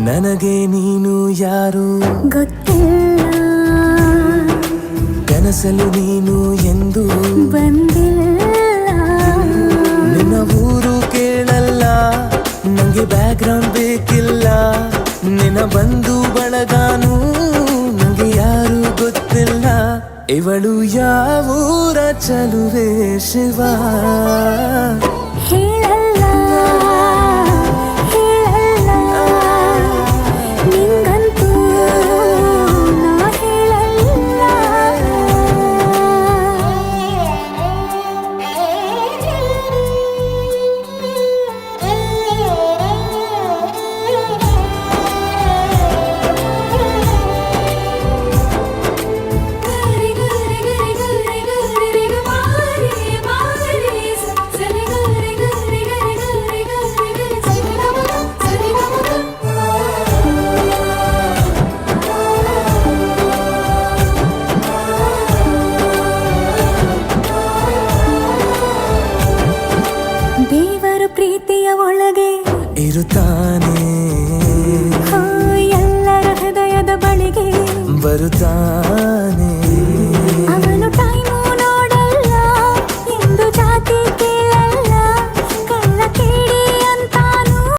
ನನಗೆ ನೀನು ಯಾರು ಗೊತ್ತಿಲ್ಲ, ಕನಸಲು ನೀನು ಎಂದು ಬಂದಿಲ್ಲ. ನಿನ್ನ ಊರು ಕೇಳಲ್ಲ, ನಂಗೆ ಬ್ಯಾಕ್ಗ್ರೌಂಡ್ ಬೇಕಿಲ್ಲ. ನಿನ್ನ ಬಂಧು ಬಳಗಾನು ನಂಗೆ ಯಾರು ಗೊತ್ತಿಲ್ಲ. ಇವಳು ಯಾವೂರ ಚಲುವೆ ಶಿವ ಹೇಳಲ್ಲ ಹೇಳಲ್ಲ, ನಿಂಗಂತೂ ನಾ ಹೇಳಲ್ಲ. ದೇವರು ಪ್ರೀತಿಯ ಒಳಗೆ ಇರುತ್ತಾನೆ, ಎಲ್ಲರ ಹೃದಯದ ಬಳಿಗೆ ಬರುತ್ತಾನೆ.